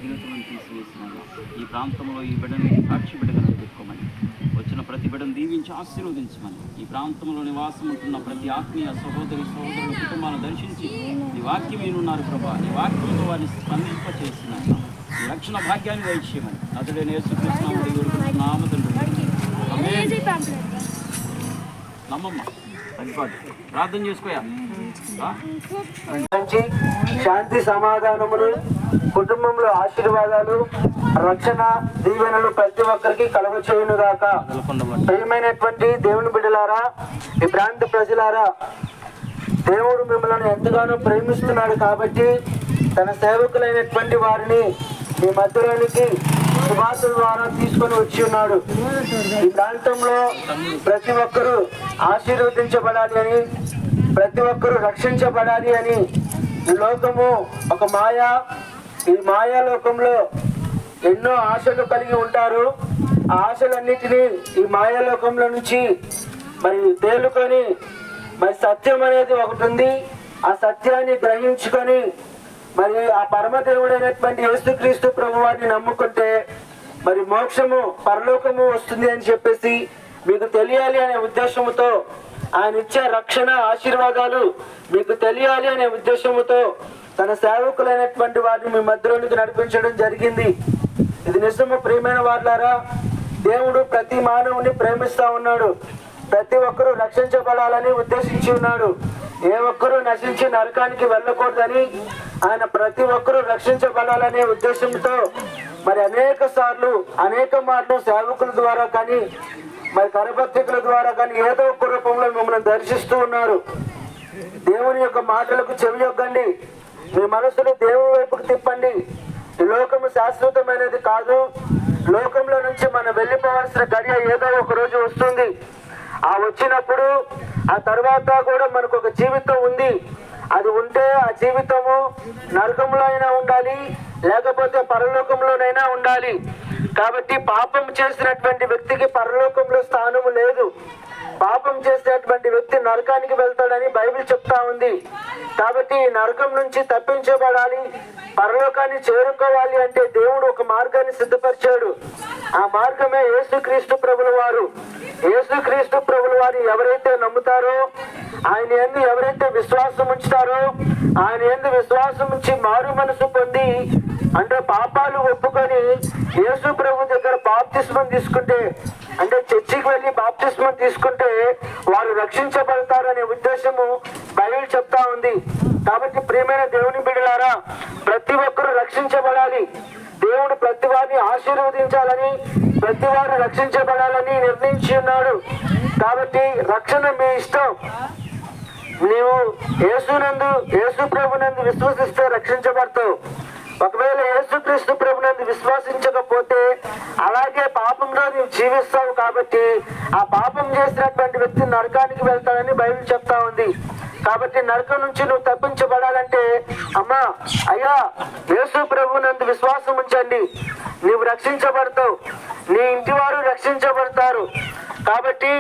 బలహీనతలను తీసివేసినాను. ఈ ప్రాంతంలో ఈ బిడ్డని సాక్షి బిడ్డగా పెట్టుకోమని, వచ్చిన ప్రతి బిడ్డను దీవించి ఆశీర్వదించమని, ఈ ప్రాంతంలో నివాసం ఉంటున్న ప్రతి ఆత్మీయ సహోదరి సహోదరుల కుటుంబాలను దర్శించి నీ వాక్యం ఏనున్నారు ప్రభా, నీ వాక్యంతో వారిని స్పందింప చేసినాను. ఈ రక్షణ భాగ్యాన్ని దయచేయమని అతడే యేసుక్రీస్తు నామ తండ్రి నమ్మమ్మ ప్రార్థన చేసుకోయా. శాంతి సమాధానములు, కుటుంబంలో ఆశీర్వాదాలు, రక్షణ దీవెనలు ప్రతి ఒక్కరికి కలుగచేయును గాక. ప్రియమైనటువంటి దేవుని బిడ్డలారా, ఈ ప్రాంత ప్రజలారా, దేవుడు మిమ్మల్ని ఎంతగానో ప్రేమిస్తున్నాడు కాబట్టి తన సేవకులైనటువంటి వారిని మీ మధ్యలోనికి సువార్త ద్వారా తీసుకొని వచ్చి ఉన్నాడు. ఈ ప్రాంతంలో ప్రతి ఒక్కరూ ఆశీర్వదించబడాలి అని, ప్రతి ఒక్కరూ రక్షించబడాలి అని. ఈ లోకము ఒక మాయా, ఈ మాయా లోకంలో ఎన్నో ఆశలు కలిగి ఉంటారు. ఆ ఆశలన్నిటినీ ఈ మాయా లోకంలో నుంచి మరి తేలుకొని మరి సత్యం అనేది ఒకటి ఉంది. ఆ సత్యాన్ని గ్రహించుకొని మరి ఆ పరమదేవుడైనటువంటి యేసుక్రీస్తు ప్రభువారిని నమ్ముకుంటే మరి మోక్షము పరలోకము వస్తుంది అని చెప్పేసి మీకు తెలియాలి అనే ఉద్దేశంతో, ఆయన ఇచ్చే రక్షణ ఆశీర్వాదాలు మీకు తెలియాలి అనే ఉద్దేశంతో తన సేవకులైనటువంటి వారిని మీ మధ్యలోనికి నడిపించడం జరిగింది. ఇది నిజము. ప్రియమైన వారులారా, దేవుడు ప్రతి మానవుని ప్రేమిస్తా ఉన్నాడు. ప్రతి ఒక్కరూ రక్షించబడాలని ఉద్దేశించి ఉన్నాడు. ఏ ఒక్కరూ నశించి నరకానికి వెళ్ళకూడదని, ఆయన ప్రతి ఒక్కరూ రక్షించబడాలనే ఉద్దేశంతో మరి అనేక సార్లు అనేక మాటలు సేవకుల ద్వారా కానీ మరి కరపత్రికల ద్వారా కానీ ఏదో ఒక రూపంలో మిమ్మల్ని దర్శిస్తూ ఉన్నారు. దేవుని యొక్క మాటలకు చెవియొగ్గండి, మీ మనసును దేవుని వైపుకు తిప్పండి. ఈ లోకము శాశ్వతమైనది కాదు. లోకంలో నుంచి మనం వెళ్ళిపోవాల్సిన గడియ ఏదో ఒక రోజు వస్తుంది. ఆ వచ్చినప్పుడు ఆ తర్వాత కూడా మనకు ఒక జీవితం ఉంది. అది ఉంటే ఆ జీవితము నరకంలో అయినా ఉండాలి, లేకపోతే పరలోకంలోనైనా ఉండాలి. కాబట్టి పాపం చేసినటువంటి వ్యక్తికి పరలోకంలో స్థానము లేదు. పాపం చేసినటువంటి వ్యక్తి నరకానికి వెళ్తాడని బైబిల్ చెప్తా ఉంది. కాబట్టి నరకం నుంచి తప్పించబడాలి, పరలోకాన్ని చేరుకోవాలి అంటే దేవుడు ఒక మార్గాన్ని సిద్ధపరిచాడు. ఆ మార్గమే యేసుక్రీస్తు ప్రభుల వారు. యేసుక్రీస్తు ప్రభుల వారు ఎవరైతే నమ్ముతారో, ఆయన యందు ఎవరైతే విశ్వాసం ఉంచుతారో, ఆయన యందు విశ్వాసం ఉంచి మారు మనసు పొంది అంటే పాపాలు ఒప్పుకొని యేసు ప్రభు దగ్గర బాప్తిస్మం తీసుకుంటే, అంటే చర్చికి వెళ్ళి బాప్తిస్మం తీసుకుంటే వారు రక్షించబడతారనే ఉద్దేశము బైబిల్ చెప్తా ఉంది. కాబట్టి ప్రియమైన దేవుని బిడ్డలారా, ప్రతి ఒక్కరూ రక్షించబడాలి. దేవుడు ప్రతి వారిని ఆశీర్వదించాలని, ప్రతి వారు రక్షించబడాలని నిర్ణయించి ఉన్నాడు. కాబట్టి రక్షణ మీ ఇష్టం. నీవు యేసు ప్రభునందు విశ్వసిస్తే రక్షించబడతావు. ఒకవేళ యేసుక్రీస్తు ప్రభునందు విశ్వసించకపోతే అలాగే పాపంలో నీవు జీవిస్తావు. కాబట్టి ఆ పాపం చేసినటువంటి వ్యక్తి నరకానికి వెళ్తాడని బైబిల్ చెప్తా ఉంది. కాబట్టి నరకం నుంచి నువ్వు తప్పించబడాలంటే అమ్మా అయ్యా యేసు ప్రభునందు విశ్వాసం ఉంచండి, నీవు రక్షించబడతావు, నీ ఇంటి వారు రక్షించబడతారు. కాబట్టి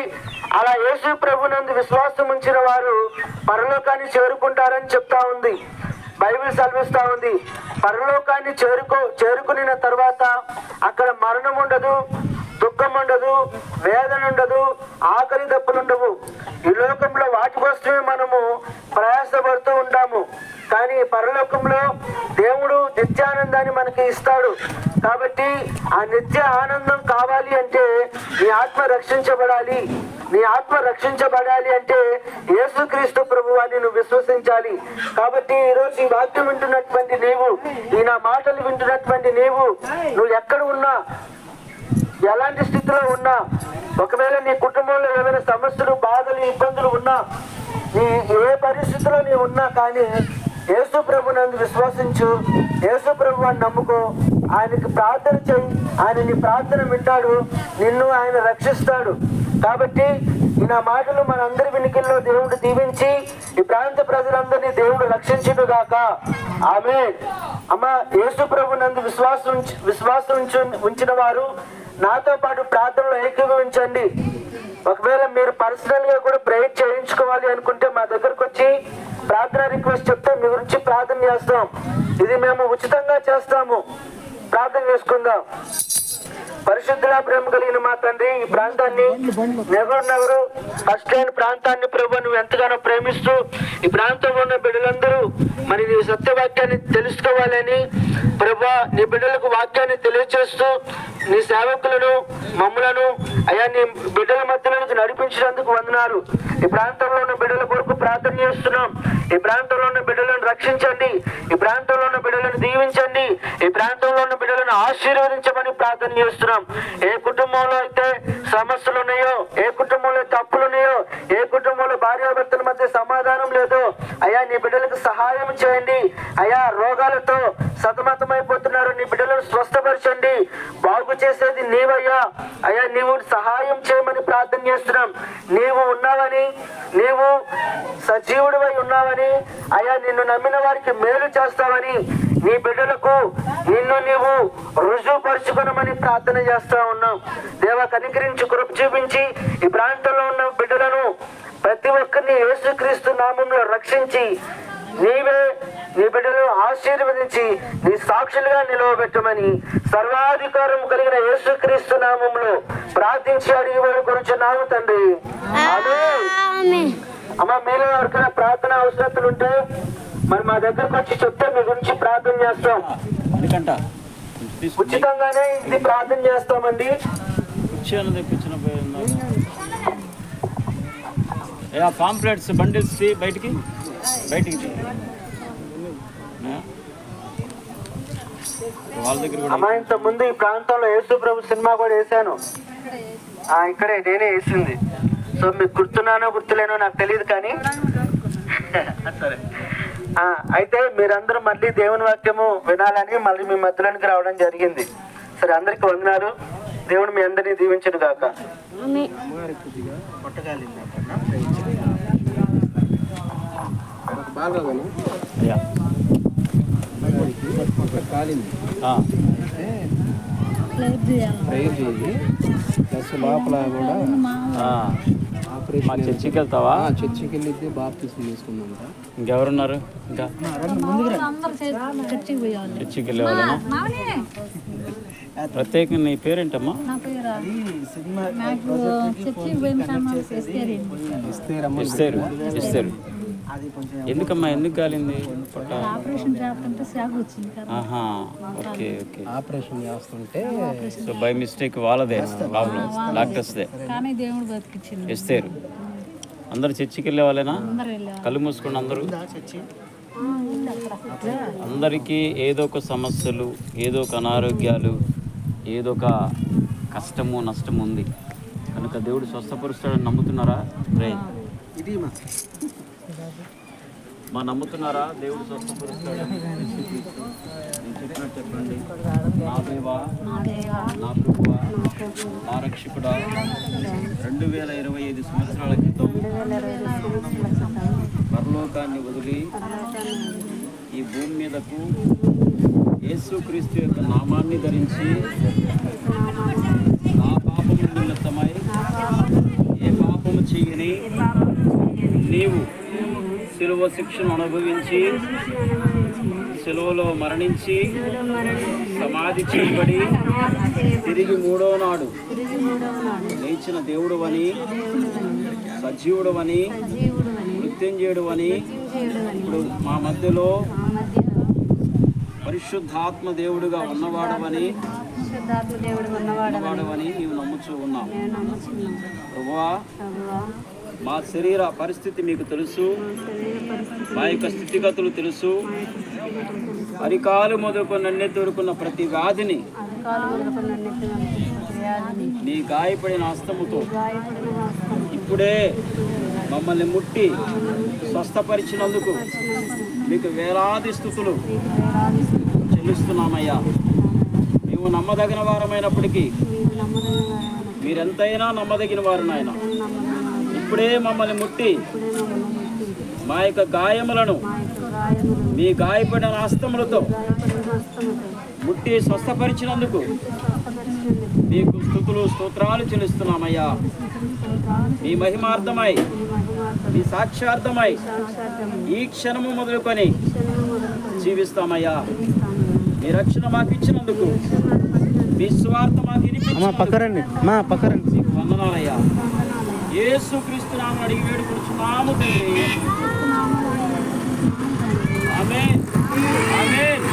అలా యేసు ప్రభునందు విశ్వాసం ఉంచిన వారు పరలోకాన్ని చేరుకుంటారని చెప్తా ఉంది. బైబిల్ సెలవిస్తా ఉంది. పరలోకాన్ని చేరుకున్న తర్వాత అక్కడ మరణం ఉండదు, దుఃఖం ఉండదు, వేదన ఉండదు, ఆకలి దప్పులు ఉండవు. ఈ లోకంలో వాటి కోసమే మనము ప్రయాసపడుతూ ఉంటాము. కానీ పరలోకంలో దేవుడు నిత్యానందాన్ని మనకి ఇస్తాడు. కాబట్టి ఆ నిత్య ఆనందం కావాలి అంటే నీ ఆత్మ రక్షించబడాలి. నీ ఆత్మ రక్షించబడాలి అంటే యేసుక్రీస్తు ప్రభువాన్ని నువ్వు విశ్వసించాలి. కాబట్టి ఈరోజు ఈ వాక్యం వింటున్నటువంటి నీవు, ఈ నా మాటలు వింటున్నటువంటి నీవు, నువ్వు ఎక్కడ ఉన్నా, ఎలాంటి స్థితిలో ఉన్నా, ఒకవేళ నీ కుటుంబంలో ఏమైనా సమస్యలు, బాధలు, ఇబ్బందులు ఉన్నా, నీ ఏ పరిస్థితిలో నీ ఉన్నా కానీ యేసు ప్రభునందు విశ్వసించు, యేసు ప్రభువాన్ని నమ్ముకో, ఆయనకి ప్రార్థన చేయి. ఆయన నీ ప్రార్థన వింటాడు, నిన్ను ఆయన రక్షిస్తాడు. కాబట్టి ఈ నా మాటలు మనందరి వినికిల్లో దేవుడు దీవించి ఈ ప్రాంత ప్రజలందరినీ దేవుడు రక్షించును గాక. ఆమేన్. అమ్మ, యేసు ప్రభునందు విశ్వాసం ఉంచిన వారు నాతో పాటు ప్రార్థనలో ఏకీభవించండి. ఒకవేళ మీరు పర్సనల్ గా కూడా ప్రేయర్ చేయించుకోవాలి అనుకుంటే మా దగ్గరకు వచ్చి ప్రార్థన రిక్వెస్ట్ చెప్తే మీ గురించి ప్రార్థన చేస్తాం. ఇది మేము ఉచితంగా చేస్తాము. ప్రార్థన చేసుకుందాం. పరిశుద్ధుల ప్రేమ కలిగిన మా తండ్రి, ఈ ప్రాంతాన్ని నెహ్రూ నగరు ఫస్ట్ లైన్ ప్రాంతాన్ని ప్రభు నువ్వు ఎంతగానో ప్రేమిస్తూ ఈ ప్రాంతంలో ఉన్న బిడ్డలందరూ మరి నీ సత్యవాక్యాన్ని తెలుసుకోవాలని ప్రభా నీ బిడ్డలకు వాక్యాన్ని తెలియజేస్తూ నీ సేవకులను మమ్ములను అయా నీ బిడ్డల మధ్యలో నుంచి నడిపించినందుకు వందనాలు. ఈ ప్రాంతంలో ఉన్న బిడ్డల కొరకు ప్రార్థన చేస్తున్నాం. ఈ ప్రాంతంలో ఉన్న బిడ్డలను రక్షించండి, ఈ ప్రాంతంలో ఉన్న బిడ్డలను దీవించండి, ఈ ప్రాంతంలో ఉన్న బిడ్డలను ఆశీర్వదించమని ప్రార్థన చేస్తున్నాం. ఏ కుటుంబంలో అయితే సమస్యలు ఉన్నాయో, ఏ కుటుంబంలో తప్పులు ఉన్నాయో, ఏ కుటుంబంలో భార్యాభర్తల మధ్య సమాధానం లేదో అయా నీ బిడ్డలకు సహాయం చేయండి. అయా రోగాలతో సతమతమైపోతున్నారు, నీ బిడ్డలను స్వస్థపరచండి. బాగు చేసేది నీవయ్యా. అయా నీవు సహాయం చేయమని ప్రార్థన చేస్తున్నాం. నీవు ఉన్నావని, నీవు సజీవుడివై ఉన్నావని, అయా నిన్ను నమ్మిన వారికి మేలు చేస్తావని నీ బిడ్డలకు నిన్ను నీవు రుజువుపరుచుకునమని ప్రార్థన చేస్తా ఉన్నాం. దేవా కనికరించి కృప చూపించి ఈ ప్రాంతంలో ఉన్న బిడ్డలను ప్రతి ఒక్కరిని యేసుక్రీస్తు నామంలో రక్షించి నీవే నీ బిడ్డలను ఆశీర్వదించి నీ సాక్షులుగా నిలవబెట్టమని సర్వాధికారం కలిగిన యేసుక్రీస్తు నామంలో ప్రార్థించి అడిగి వేడుకొనుచున్నాము తండ్రి. ఆమేన్. అమ్మ మీలో ఎవరికైనా ప్రార్థన అవసరతలు ఉంటే మరి మా దగ్గరకు వచ్చి చెప్తే మీ గురించి ప్రార్థన చేస్తాం. ఉచితంగానే ఇది ప్రార్థన చేస్తామండి. పాంప్లెట్స్ బండిల్స్ బయటికి వాళ్ళ దగ్గర కూడా. అమ్మా ఇంత ముందు ఈ ప్రాంతంలో యేసు ప్రభు సినిమా కూడా వేసాను. ఇక్కడే నేనే వేసింది. సో మీకు గుర్తున్నానో గుర్తులేనో నాకు తెలియదు కానీ సరే. అయితే మీరందరూ మళ్ళీ దేవుని వాక్యము వినాలని మళ్ళీ మీ మధ్యలోనికి రావడం జరిగింది. సరే, అందరికి వందనాలు. దేవుడు మీ అందరినీ దీవించను గాక. లోపల కూడా చర్చికి వెళ్తావా? చర్చికి వెళ్ళి బాప్తిసం తీసుకుందంట. ఇంకెవరున్నారు? ఇంకా చర్చికి వెళ్ళేవాళ్ళేనా? ప్రత్యేకంగా నీ పేరేంటమ్మా? ఇస్తారు. ఎందుకమ్మా, ఎందుకు కాలింది? ఓకే. ఆపరేషన్ చేస్తుంటే సో బై మిస్టేక్ వాళ్ళదే ప్రాబ్లం, డాక్టర్స్దే. ఇస్తారు. అందరు చర్చికి వెళ్ళే వాళ్ళేనా? కళ్ళు మూసుకోండి అందరూ. అందరికీ ఏదో ఒక సమస్యలు, ఏదో ఒక అనారోగ్యాలు, ఏదో ఒక కష్టము నష్టము ఉంది కనుక దేవుడు స్వస్థపరుస్తాడని నమ్ముతున్నారా? మా నమ్ముతున్నారా దేవుడు స్వస్థపరుస్తాడని? నేను చెప్పినట్టు చెప్పండి. నా దేవా, నా ప్రభువా, నా రక్షకుడా, 2025 సంవత్సరాల క్రితం పరలోకాన్ని వదిలి ఈ భూమి మీదకు యేసుక్రీస్తు యొక్క నామాన్ని ధరించి నా పాపము నిమిత్తమై ఏ పాపము చేయని నీవు శిలువ శిక్షను అనుభవించి శిలువలో మరణించి సమాధి చేయబడి తిరిగి 3వ నాడు లేచిన దేవుడు అని, సజీవుడు అని, మృత్యుంజయుడు అని, ఇప్పుడు మా మధ్యలో పరిశుద్ధాత్మ దేవుడుగా ఉన్నవాడవని నీవు నమ్ముచూ ఉన్నావు. ప్రభువా, మా శరీర పరిస్థితి మీకు తెలుసు, మా యొక్క స్థితిగతులు తెలుసు. అరికాలు మొదలుకొని నన్నెత్తి వరకున్న ప్రతి వ్యాధిని నీ గాయపడిన హస్తముతో ఇప్పుడే మమ్మల్ని ముట్టి స్వస్థపరిచినందుకు మీకు వేలాది స్తుతులు చెల్లిస్తున్నామయ్యా. మేము నమ్మదగిన వారమైనప్పటికీ మీరెంతైనా నమ్మదగిన వారు నాయన. ఇప్పుడే మమ్మల్ని ముట్టి మా యొక్క గాయములను మీ గాయపడిన హస్తములతో ముట్టి స్వస్థపరిచినందుకు మీకు స్తుతులు స్తోత్రాలు చెల్లిస్తున్నామయ్యా. మీ మహిమార్థమై, మీ సాక్షార్థమై ఈ క్షణము మొదలుకొని జీవిస్తామయ్యా. మీ రక్షణ మాకు ఇచ్చినందుకు, మీ స్వార్థ మాకు వినిపించినందుకు మీకు వందనాలయ్యా. యేసుక్రీస్తు నామమున అడిగి వేడుకొనుచున్నాము తండ్రి. Amen, amen.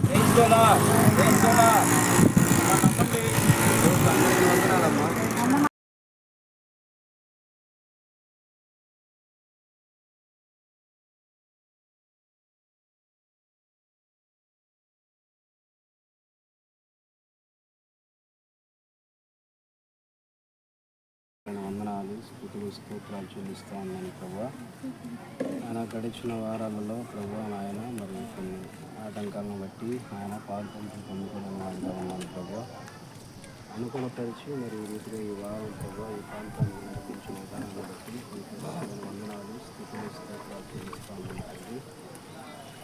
Praise the Lord, praise the Lord. వందనాలు, స్తుతులు, స్తోత్రాలు చెల్లిస్తూ ఉన్నాను ప్రభా. ఆయన గడిచిన వారాలలో ప్రభా ఆయన మరి కొన్ని ఆటంకాలను బట్టి ఆయన పాల్పంపులు పొందుకోవడం అంటూ ఉన్నాను ప్రభా. అనుకున్నపరిచి మరి ఈ రీతిగా ఈ వారం ప్రభా ఈ ప్రాంతాన్ని నడిపించిన విధానాన్ని బట్టి వందనాలు, స్తుతులు, స్తోత్రాలు చెల్లిస్తూ ఉన్నాను.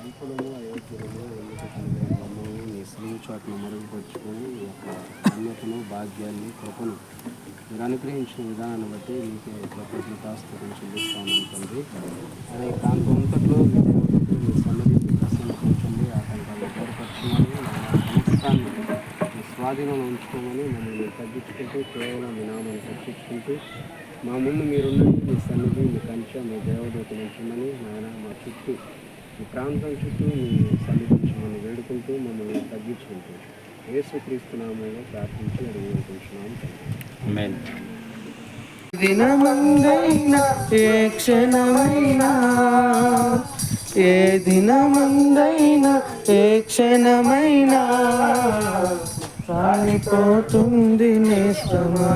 అల్పులను అయోగ్యులను ఎన్నికలను మమ్మల్ని మీ స్త్రీల చోట్ను మరుగుపరుచుకొని ఈ యొక్క అన్యతను, భాగ్యాన్ని, కృపను మీరు అనుగ్రహించిన విధానాన్ని బట్టి మీకే కృతజ్ఞతాస్తుతులు చెల్లిస్తాను తండ్రి. అనే ప్రాంతం అంతట్లో మీ దేవతలు మీ సన్నది మీ ప్రసన్నించండి, ఆటంకాలను ఏర్పరచమని సమస్తాన్ని మీ స్వాధీనంలో ఉంచుకోమని మమ్మల్ని తగ్గించుకుంటూ కేవలం మీ నామాన్ని రక్షించుకుంటూ మా ముందు మీరున్నది మీ సన్నిధి, మీ కంచె, మీ దేవదూతలు ఉంచమని నాయన మా చుట్టూ ఈ ప్రాంతం చుట్టూ మీ సన్నిధించమని వేడుకుంటూ మమ్మల్ని తగ్గించుకుంటూ యేసుక్రీస్తు నామములో ప్రార్థించి అడిగి వేడుకుంటున్నాము తండ్రి. ఆమేన్. దినమందైనా ఏ క్షణమైనా, ఏ దినమందైనా ఏ క్షణమైనా రాలిపోతుంది నేస్తమా,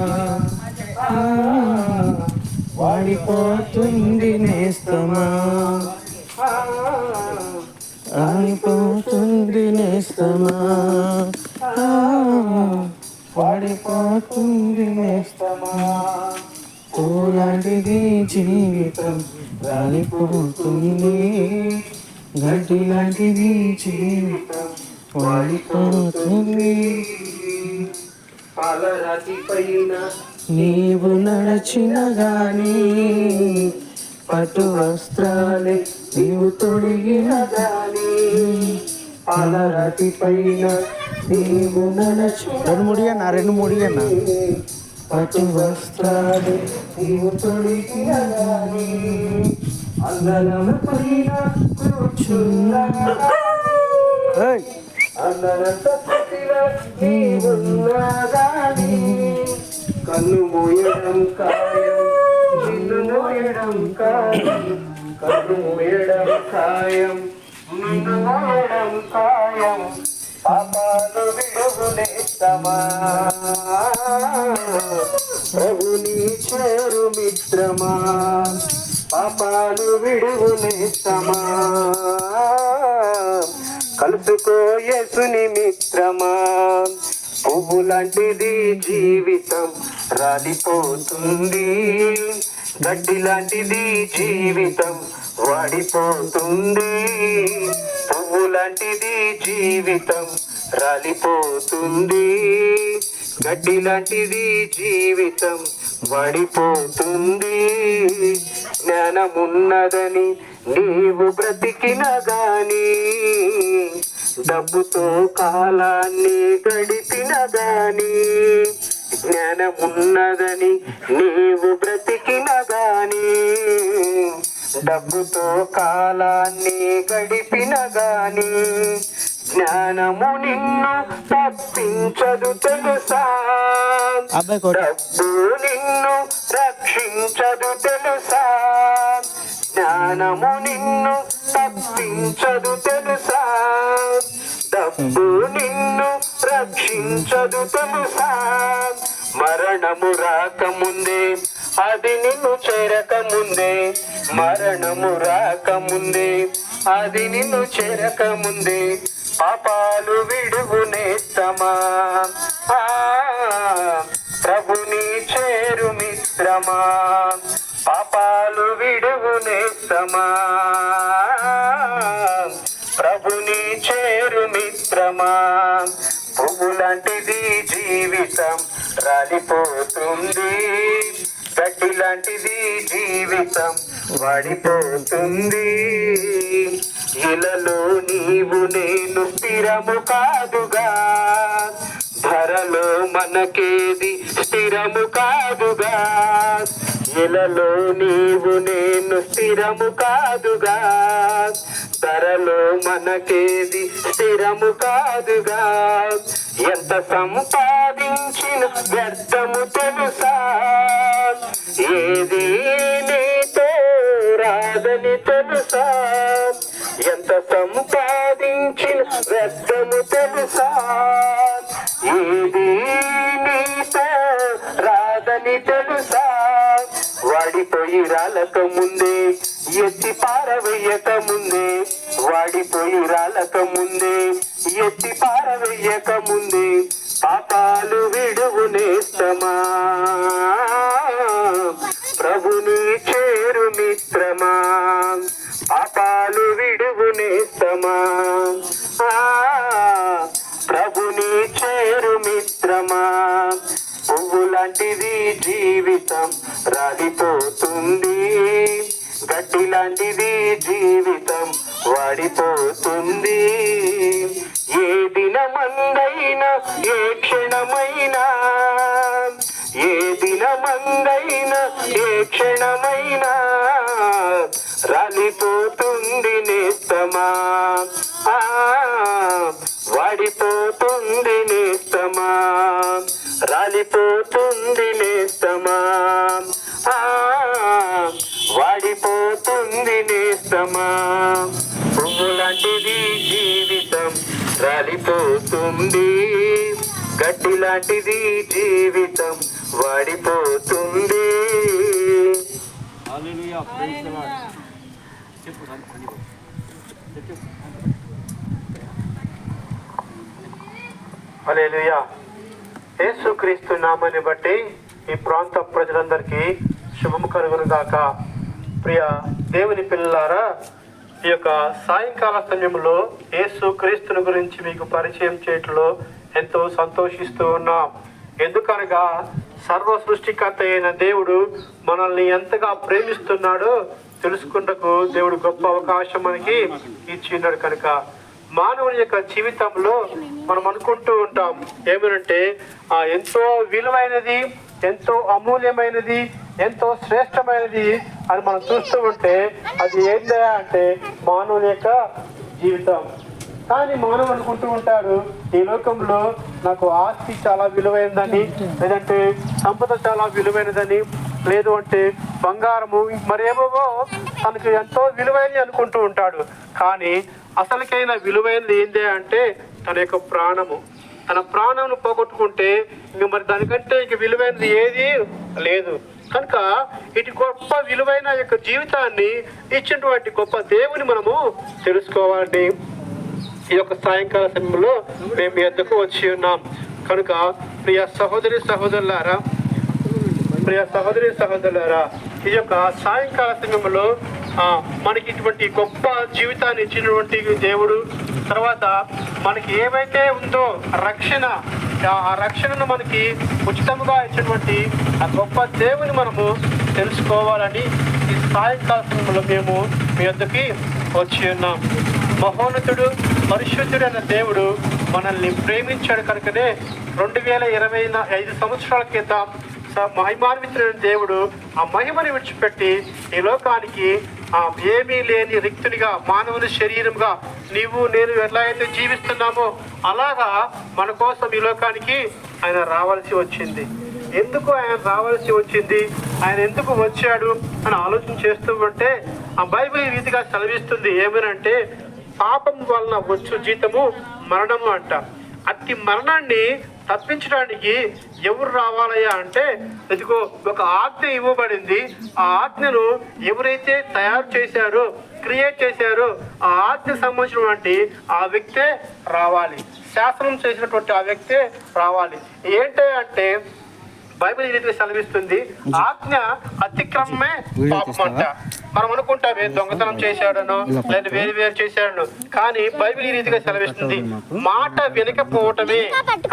వాడిపోతుంది నేస్తమా, రాలిపోతుంది నేస్తమా, వాడిపోతుంది నేస్తమా. పూలాంటిది జీవితం రాలిపోతుంది, గడ్డి లాంటిది జీవితం వాడిపోతుంది. పాలరాతి పైన నీవు నడచిన గాని, పట్టు వస్త్రాలే నీవు తొడిగిన గాని, పాలరాతి పైన నీవు నడచిన రెండు ముడియన్నా పట్టు వస్త్రాలు నీవు తొడిగిన గాని, అందరం పైన కూర్చున్నా అందరంత పట్టిలో నీవున్నా గాని, కన్ను మోయడం ఖాయం, నిన్ను మోయడం ఖాయం, కన్ను మోయడం ఖాయం, నిన్ను మోయడం ఖాయం. పాపాలు విడుగునేస్తమా, ప్రభుని చేరు మిత్రమా, పాపాలు విడుగునేస్తమా, కలుసుకో యేసుని మిత్రమా. పువ్వు లాంటిది జీవితం రాలిపోతుంది, గడ్డి లాంటిది జీవితం వాడిపోతుంది. పువ్వు లాంటిది జీవితం రాలిపోతుంది, గడ్డి లాంటిది జీవితం వాడిపోతుంది. జ్ఞానమున్నదని నీవు బ్రతికిన గాని, డబ్బుతో కాలాన్ని గడిపిన గాని, జ్ఞానమున్నదని నీవు బ్రతికిన గాని, డబ్బుతో కాలాన్ని గడిపిన గాని, జ్ఞానము నిన్ను తప్పించదు తెలుసా, డబ్బు నిన్ను రక్షించదు తెలుసా, జ్ఞానము నిన్ను తప్పించదు తెలుసా, డబ్బు నిన్ను రక్షించదు తెలుసా. మరణము రాకముందే అది నిన్ను చేరకముందే, మరణము రాకముందే అది నిన్ను చేరకముందే, పాపాలు విడుగునేస్తమా, ప్రభుని చేరు మిత్రమా, పాపాలు విడుగునేస్తమా, ప్రభుని చేరు మిత్రమా. పువ్వు లాంటిది జీవితం రాలిపోతుంది, గడ్డి లాంటిది జీవితం వాడిపోతుంది. ఇలలో నీవు నేను స్థిరము కాదుగా, ధరలో మనకేది స్థిరము కాదుగా. ఇలలో నీవు నేను స్థిరము కాదుగా, ధరలో మనకేది స్థిరము కాదుగా. ఎంత సంపాదించిన వ్యర్థము తెలుసా, ఏది నీతో రాదని తెలుసా. ఎంత సంపాదించిన వ్యర్థము తెలుసా, ఏది నీతో రాదని తెలుసా. వాడిపోయి రాలక ముందే, ఎత్తి పారవేయక ముందే, వాడిపోయి రాలక ముందే, ఎత్తి పారవేయక ముందే, పాపాలు విడువు నేస్తమా, ప్రభుని చేరు మిత్రమా. పాపాలు విడువు నేస్తమా, ప్రభుని చేరు మిత్రమా. పువ్వు లాంటిది జీవితం రాలిపోతుంది, గడ్డి లాంటిది జీవితం వాడిపోతుంది. ఏ దినమందైనా ఏ క్షణమైనా, ఏ దినమందైనా ఏ క్షణమైనా రాలిపోతుంది నేస్తమా, వాడిపోతుంది నేస్తమా, రాలిపోతుంది నేస్తమా, వాడిపోతుంది నేస్తమా. పువ్వు లాంటిది జీవితం రాలిపోతుంది, గడ్డి లాంటిది జీవితం వాడిపోతుంది. హల్లెలూయా, ప్రైజ్ ది లార్డ్. చెప్పు చెప్పు. హల్లెలూయా. యేసుక్రీస్తు నామాన్ని బట్టి ఈ ప్రాంత ప్రజలందరికీ శుభము కలుగును గాక. ప్రియ దేవుని పిల్లలారా, ఈ యొక్క సాయంకాల సమయంలో యేసుక్రీస్తుని గురించి మీకు పరిచయం చేయటంలో ఎంతో సంతోషిస్తూ ఉన్నాం. ఎందుకనగా సర్వ సృష్టికర్త అయిన దేవుడు మనల్ని ఎంతగా ప్రేమిస్తున్నాడో తెలుసుకుంటకు దేవుడు గొప్ప అవకాశం మనకి ఇచ్చిన్నాడు. కనుక మానవుని యొక్క జీవితంలో మనం అనుకుంటూ ఉంటాం ఏమనంటే ఎంతో విలువైనది, ఎంతో అమూల్యమైనది, ఎంతో శ్రేష్టమైనది అని మనం చూస్తూ ఉంటే అది ఏంటా అంటే మానవుని యొక్క జీవితం. కానీ మానవుడు అనుకుంటూ ఉంటాడు ఈ లోకంలో నాకు ఆస్తి చాలా విలువైనదని, లేదంటే సంపద చాలా విలువైనదని, లేదు అంటే బంగారము మరేమో తనకు ఎంతో విలువైనది అనుకుంటూ ఉంటాడు. కానీ అసలుకైన విలువైనది ఏంటి అంటే తన యొక్క ప్రాణము. తన ప్రాణమును పోగొట్టుకుంటే ఇంక మరి దానికంటే ఇంక విలువైనది ఏది లేదు. కనుక ఇటు గొప్ప విలువైన యొక్క జీవితాన్ని ఇచ్చినటువంటి గొప్ప దేవుని మనము తెలుసుకోవాలండి. ఈ యొక్క సాయంకాల సమయంలో మేము ఎద్దకు వచ్చి ఉన్నాం. కనుక ప్రియ సహోదరి సహోదరులారా, ఈ యొక్క సాయంకాల సమయంలో మనకి ఇటువంటి గొప్ప జీవితాన్ని ఇచ్చినటువంటి దేవుడు, తర్వాత మనకి ఏవైతే ఉందో రక్షణ, ఆ రక్షణను మనకి ఉచితంగా ఇచ్చినటువంటి ఆ గొప్ప దేవుని మనము తెలుసుకోవాలని ఈ సాయంకాల సమయంలో మేము మీ వద్దకి వచ్చి ఉన్నాం. మహోన్నతుడు, పరిశుద్ధుడైన దేవుడు మనల్ని ప్రేమించాడు. కనుకనే 2025 సంవత్సరాల క్రితం మహిమాన్వితుడైన దేవుడు ఆ మహిమని విడిచిపెట్టి ఈ లోకానికి ఏమీ లేని రిక్తునిగా మానవుని శరీరంగా నీవు నేను ఎలా అయితే జీవిస్తున్నామో అలాగా మన కోసం ఈ లోకానికి ఆయన రావాల్సి వచ్చింది. ఎందుకు ఆయన రావాల్సి వచ్చింది, ఆయన ఎందుకు వచ్చాడు అని ఆలోచన చేస్తూ ఉంటే ఆ బైబిల్ ఈ రీతిగా సెలవిస్తుంది. ఏమనంటే పాపం వలన వచ్చు జీతము మరణము అంట. అట్టి మరణాన్ని తప్పించడానికి ఎవరు రావాలయ్యా అంటే ఇదిగో ఒక ఆజ్ఞ ఇవ్వబడింది. ఆ ఆజ్ఞను ఎవరైతే తయారు చేశారో, క్రియేట్ చేశారో ఆ ఆజ్ఞ సంబంధించినటువంటి ఆ వ్యక్తే రావాలి. శాసనం చేసినటువంటి ఆ వ్యక్తే రావాలి. ఏంటి అంటే బైబిల్ ఈ రీతిగా సెలవిస్తుంది, ఆజ్ఞ అతిక్రమమే పాపం అంట. మనం అనుకుంటామే దొంగతనం చేశాడనో లేదా వేరు చేశాడనో, కానీ బైబిల్ ఈ రీతిగా సెలవిస్తుంది, మాట వినకపోవటమే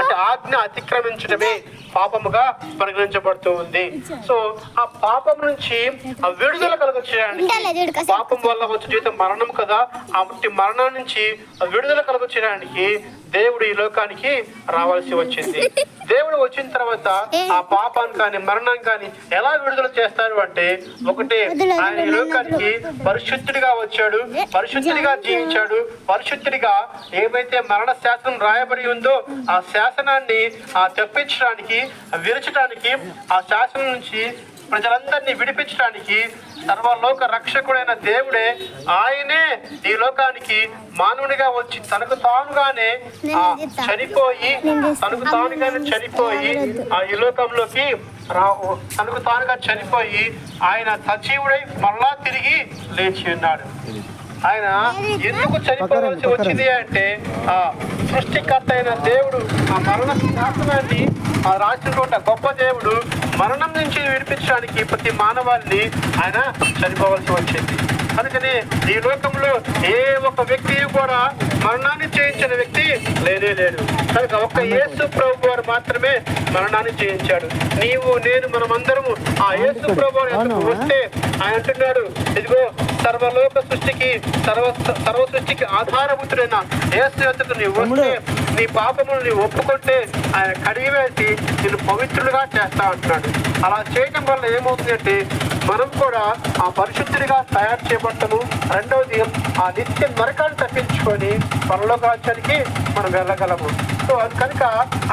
అంటే ఆజ్ఞ అతిక్రమించడమే పాపముగా పరిగణించబడుతూ ఉంది. సో ఆ పాపం నుంచి ఆ విడుదల కలుగొచ్చేయడానికి, పాపం వల్ల వచ్చే జీవితం మరణం కదా, ఆ మరణం నుంచి విడుదల కలుగొచ్చేయడానికి దేవుడు ఈ లోకానికి రావాల్సి వచ్చింది. దేవుడు వచ్చిన తర్వాత ఆ పాపాన్ని కానీ మరణం కానీ ఎలా విడుదల చేస్తారు అంటే, ఒకటే ఆయన ఈ లోకానికి పరిశుద్ధుడిగా వచ్చాడు, పరిశుద్ధుడిగా జీవించాడు, పరిశుద్ధుడిగా ఏవైతే మరణ శాసనం రాయబడి ఉందో ఆ శాసనాన్ని తప్పించడానికి, విరచడానికి, ఆ శాసనం నుంచి ప్రజలందరినీ విడిపించడానికి సర్వలోక రక్షకుడైన దేవుడే ఆయనే ఈ లోకానికి మానవునిగా వచ్చి తనకు తానుగానే చనిపోయి ఈ లోకంలోకి తనకు తానుగా చనిపోయి ఆయన సజీవుడై మళ్ళా తిరిగి లేచి ఉన్నాడు. ఆయన ఎందుకు చనిపోవాల్సి వచ్చింది అంటే, ఆ సృష్టికర్త అయిన దేవుడు ఆ మరణ శాసనాన్ని రాసినటువంటి గొప్ప దేవుడు మరణం నుంచి విడిపించడానికి ప్రతి మానవాళిని ఆయన చనిపోవాల్సి వచ్చింది. అందుకని ఈ లోకంలో ఏ ఒక్క వ్యక్తి కూడా మరణాన్ని జయించిన వ్యక్తి లేనే లేడు. కనుక ఒక్క యేసు ప్రభు వారు మాత్రమే మరణాన్ని జయించాడు. నీవు నేను మనమందరము ఆ యేసు ప్రభు వారు వస్తే ఆయన అంటున్నాడు, ఇదిగో సర్వలోక సృష్టికి సర్వ సృష్టికి ఆధారభూతుడైన యేసు యొద్దకు నీవు వస్తే నీ పాపములు నీవు ఒప్పుకుంటే ఆయన కడిగివేసి నేను పవిత్రులుగా చేస్తా అంటున్నాడు. అలా చేయడం వల్ల ఏమవుతుందంటే మనం కూడా ఆ పరిశుద్ధిగా తయారు చేయబడతాము. రెండవది ఆ నిత్య నరకాన్ని తప్పించుకొని పరలోక రాజ్యానికి మనం వెళ్ళగలము. సో కనుక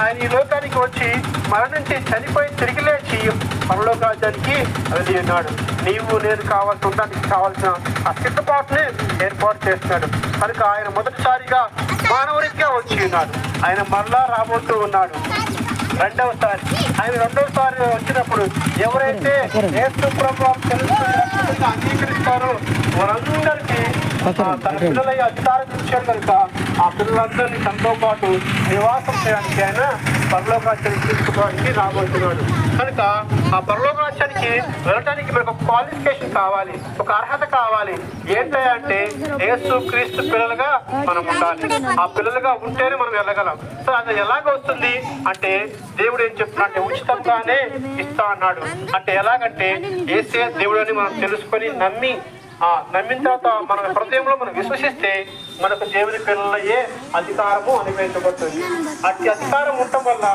ఆయన ఈ లోకానికి వచ్చి మరణించి చనిపోయి తిరిగి లేచి పరలోక రాజ్యానికి వెళ్ళి ఉన్నాడు. నీవు నేను ఉండడానికి కావాల్సిన ఆ సిద్ధపాటుని ఏర్పాటు చేస్తున్నాడు. కనుక ఆయన మొదటిసారిగా మానవుడిగా వచ్చి ఉన్నాడు. ఆయన మరలా రాబోతూ ఉన్నాడు రెండవసారి. ఆయన రెండవసారి వచ్చినప్పుడు ఎవరైతే యేసు ప్రభువును అంగీకరిస్తారో వారందరికీ తన పిల్లలై అధికారం ఇచ్చాడు. కనుక ఆ పిల్లలందరినీ తనతో పాటు నివాసం చేయడానికి ఆయన పరలోక రాజ్యానికి తీసుకోవడానికి రాబోతున్నాడు. కనుక ఆ పరలోక రాజ్యానికి వెళ్ళడానికి మనకు ఒక క్వాలిఫికేషన్ కావాలి, ఒక అర్హత కావాలి. ఏంటంటే యేసు క్రీస్తు పిల్లలుగా మనం ఉండాలి. ఆ పిల్లలుగా ఉంటేనే మనం వెళ్ళగలం. సో అది ఎలాగ వస్తుంది అంటే, దేవుడు ఏం చెప్తున్నాడంటే ఉచితంగానే ఇస్తా అన్నాడు. అంటే ఎలాగంటే యేసే దేవుడు అని మనం తెలుసుకొని నమ్మిన తర్వాత మన హృదయంలో మనం విశ్వసిస్తే మనకు దేవుని పిల్లలయ్యే అధికారము అనుభవించబడుతుంది. అట్టి అధికారం ఉండటం వల్ల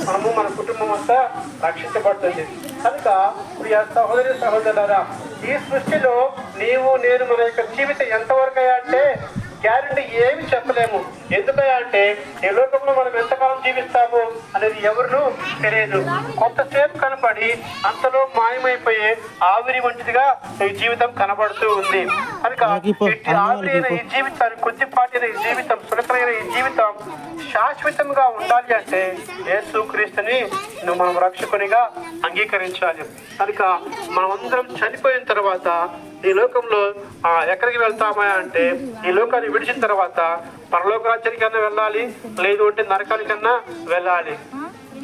మనము మన కుటుంబం అంతా రక్షించబడుతుంది. కనుక ప్రియ సహోదరి సహోదరులారా, ఈ సృష్టిలో నీవు నేను మన యొక్క జీవితం ఎంతవరకు అంటే గ్యారెంటీ ఏమి చెప్పలేము. ఎందుకంటే ఈ లోకంలో మనం ఎంతకాలం జీవిస్తాము అనేది ఎవరు తెలియదు. కొంతసేపు కనపడి అంతలో మాయమైపోయే ఆవిరి వంటిదిగా ఈ జీవితం కనబడుతూ ఉంది. కనుక ఆవిరి అయిన ఈ జీవితాన్ని, కొద్దిపాటి ఈ జీవితం, సులభమైన ఈ జీవితం శాశ్వతంగా ఉండాలి అంటే యేసు క్రీస్తుని మనం రక్షకునిగా అంగీకరించాలి. కనుక మనమందరం చనిపోయిన తర్వాత ఈ లోకంలో ఎక్కడికి వెళ్తామా అంటే, ఈ లోకాన్ని విడిచిన తర్వాత పరలోక రాజ్యానికన్నా వెళ్ళాలి, లేదు అంటే నరకానికన్నా వెళ్ళాలి.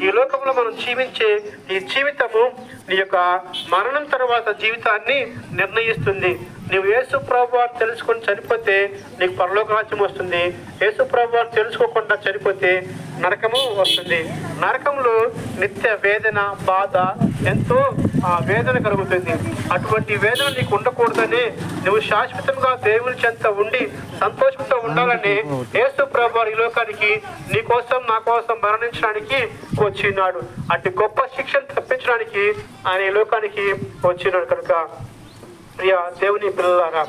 ఈ లోకంలో మనం జీవించే ఈ జీవితము నీ యొక్క మరణం తర్వాత జీవితాన్ని నిర్ణయిస్తుంది. నువ్వు యేసు ప్రభువుని తెలుసుకొని చనిపోతే నీకు పరలోక రాజ్యం వస్తుంది. యేసు ప్రభువుని తెలుసుకోకుండా చనిపోతే నరకము వస్తుంది. నరకంలో నిత్య వేదన, బాధ, ఎంతో వేదన కలుగుతుంది. అటువంటి వేదన నీకు ఉండకూడదని నువ్వు శాశ్వతంగా దేవుని చెంత ఉండి సంతోషంతో ఉండాలని యేసు ప్రభువు ఈ లోకానికి నీ కోసం నా కోసం మరణించడానికి వచ్చినాడు. అటు గొప్ప శిక్షను తప్పించడానికి ఆయన ఈ లోకానికి వచ్చినాడు. కనుక ప్రియ దేవుని పిల్లలారా,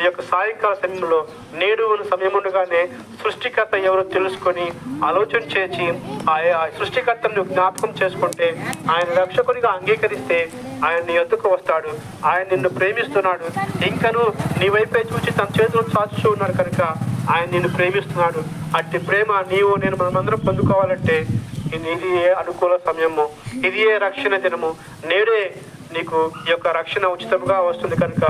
ఈ యొక్క సాయంకాల సమయంలో నేడు సమయం ఉండగానే సృష్టికర్త ఎవరో తెలుసుకొని ఆలోచన చేసి ఆ సృష్టికర్తను జ్ఞాపకం చేసుకుంటే, ఆయన రక్షకునిగా అంగీకరిస్తే ఆయన నీ ఎద్దుకు వస్తాడు. ఆయన నిన్ను ప్రేమిస్తున్నాడు. ఇంకను నీ వైపే చూసి తన చేతులు చాచుతూ ఉన్నాడు. కనుక ఆయన నిన్ను ప్రేమిస్తున్నాడు. అట్టి ప్రేమ నీవు నేను మనమందరం పొందుకోవాలంటే ఇది ఏ అనుకూల సమయము, ఇది ఏ రక్షణ దినము. నేడే నీకు ఈ యొక్క రక్షణ ఉచితంగా వస్తుంది. కనుక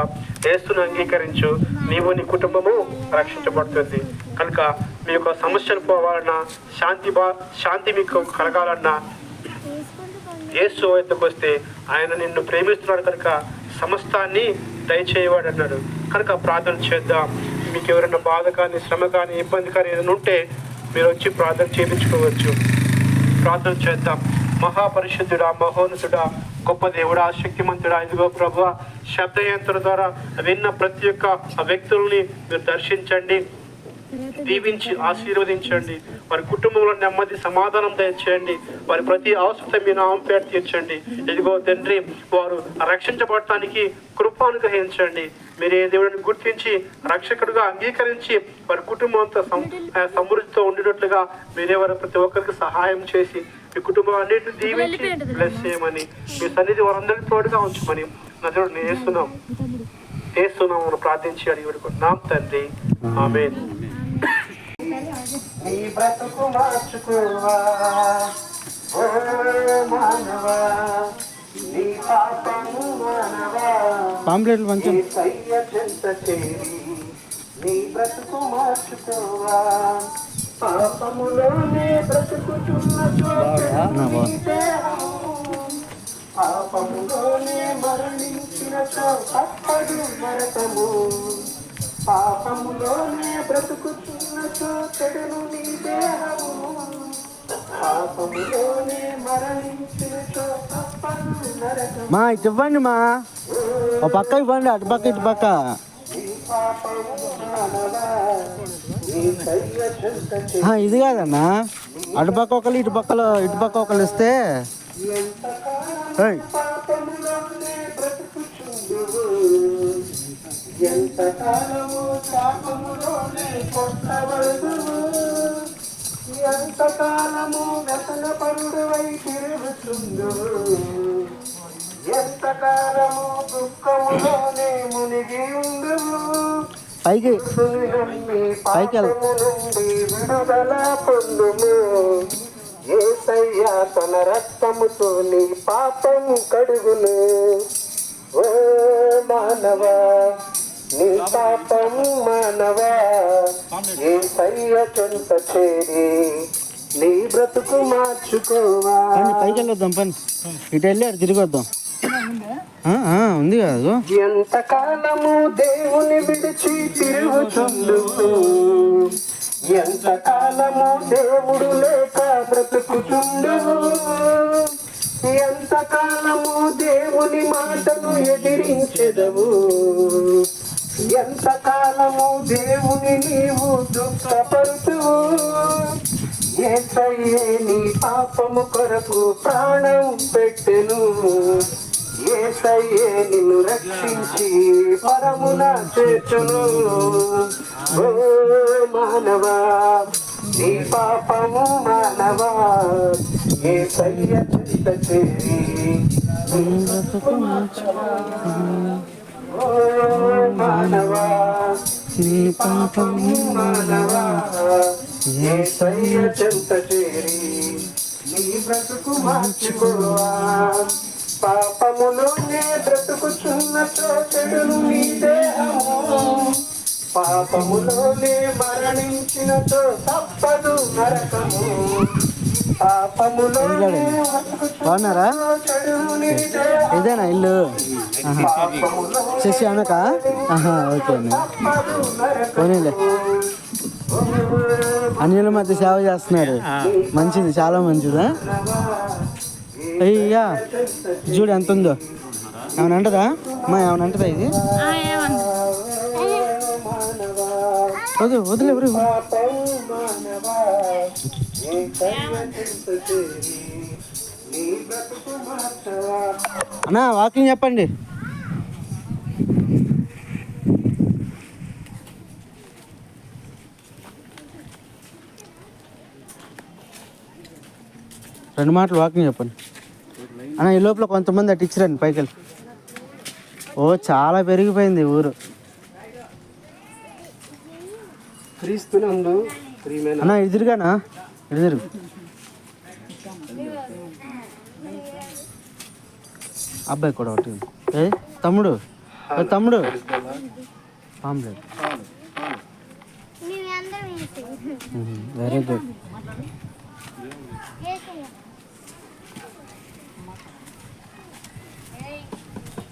యేసును అంగీకరించు, నీవు నీ కుటుంబము రక్షించబడుతుంది. కనుక మీ యొక్క సమస్యలు పోవాలన్నా, శాంతి మీకు కలగాలన్నా యేసు వద్దకు వస్తే ఆయన నిన్ను ప్రేమిస్తున్నాడు. కనుక సమస్తాన్ని దయచేయవాడు అన్నాడు. కనుక ప్రార్థన చేద్దాం. మీకు ఎవరైనా బాధ కానీ, శ్రమ కానీ, ఇబ్బంది కానీ ఏదైనా ఉంటే మీరు వచ్చి ప్రార్థన చేయించుకోవచ్చు. ప్రార్థన చేద్దాం. మహాపరిశుద్ధుడా, మహోన్నతుడా, గొప్ప దేవుడా, శక్తిమంతుడా, ఇదిగో ప్రభువా, శబ్దయంత్రం ద్వారా విన్న ప్రతి ఒక్క వ్యక్తుల్ని మీరు దర్శించండి, దీవించి ఆశీర్వదించండి. వారి కుటుంబంలో నెమ్మది సమాధానం దయచేయండి. వారి ప్రతి అవసరం మీ నామం పేరు తీర్చండి. ఇదిగో తండ్రి, వారు రక్షించబడటానికి కృప అనుగ్రహించండి. మీరే దేవుడిని గుర్తించి రక్షకుడుగా అంగీకరించి వారి కుటుంబం అంతా సమృద్ధితో ఉండేటట్లుగా మీరే వారి ప్రతి ఒక్కరికి సహాయం చేసి మీ కుటుంబం అన్నింటిని దీవించి బ్లెస్ చేయమని, మీ సన్నిధి వారందరికీ తోడుగా ఉంచమని నజరుడిని వేస్తున్నాం ప్రార్థించి అడిగి పెడుకుంటున్నాం తండ్రి. ఆమేన్. నీ బ్రతుకు మార్చుకోవా ఓ మానవా, నీ పాపము మానవా, పాంప్లెట్లు కొంచెం యేసయ్య చెంత చేరి నీ బ్రతుకు మార్చుకోవా. పాపములోనే బ్రతుకుతున్న చోట పాపములోనే మరణించిన తప్పదు నరకము. పాపములోనే బ్రతుకుతున్న చోటను నీ దేహము, పాపములోనే మరణించిన తప్పదు నరకము. మా ఇటు ఇవ్వండి, మా ఒక పక్క ఇవ్వండి, అటు పక్క ఇటు పక్క. ఇది కాదన్నా, అటుపక్క ఒకళ్ళు ఇటు పక్క ఒకళ్ళు ఇస్తే ఎంతకాలము శాపములోనే కొట్టబడుదువు, ఎంతకాలము వ్యసన పరుడువై తిరుగుతుందువు, ఎంతకాలము దుఃఖములోనే మునిగి ఉండువు. పైకి నుండి విడుదల పొందుము. యేసయ్య తన రక్తముతో నీ పాపం కడుగును. ఓ మానవా, నీ పాపము మానవా, యేసయ్య చెంత చేరి నీ బ్రతుకు మార్చుకోవా. పైకి వెళ్ళొద్దాం, పని ఇటు వెళ్ళి అటు తిరిగి వద్దాం. ఉంది కాదు. ఎంతకాలము దేవుని విడిచి తిరుగుచుండువు, ఎంతకాలము దేవుడు లేక బ్రతుకుచుండువు, ఎంతకాలము దేవుని మాటను ఎదిరించెదవు, ఎంతకాలము దేవుని నీవు దుఃఖపరుతువు. యేసయ్యే నీ పాపము కొరకు ప్రాణం పెట్టెను, యేసయ్యే నిన్ను రక్షించి పరమున చేర్చును. ఓ మానవా, నీ పాపము మానవా, యేసయ్య చెంత చేరి ఓ మానవా, నీ పాపము మానవా, యేసయ్య చెంత చేరి నీ బ్రతుకు మార్చుకోవా. పాపములోనే బ్రతుకుచున్న చోటను నీ దేహము, పాపములోనే మరణించిన తప్పదు నరకము. పాపములోనే బాగున్నారా? ఇదేనా ఇల్లు? శశి అనక ఓకే అండి. పోనీలే, అన్యుల మధ్య సేవ చేస్తున్నారు. మంచిది, చాలా మంచిదా. అయ్యా చూడు ఎంత ఉందో. ఏమైనా అంటదా అమ్మా? ఏమైనా అంటదా ఇది? వదిలే ఎవరు అన్నా, వాకింగ్ చెప్పండి. రెండు మాటలు వాకింగ్ చెప్పండి అన్న. ఈ లోపల కొంతమంది అటు ఇచ్చిరండి పైకి వెళ్ళి. ఓ చాలా పెరిగిపోయింది ఊరు. క్రీస్తునందు ప్రియమైన అన్న ఎదురుగానా? ఎదురు అబ్బాయి కూడా ఒకటి. ఏ తమ్ముడు, తమ్ముడు పాంప్లెట్. Very good.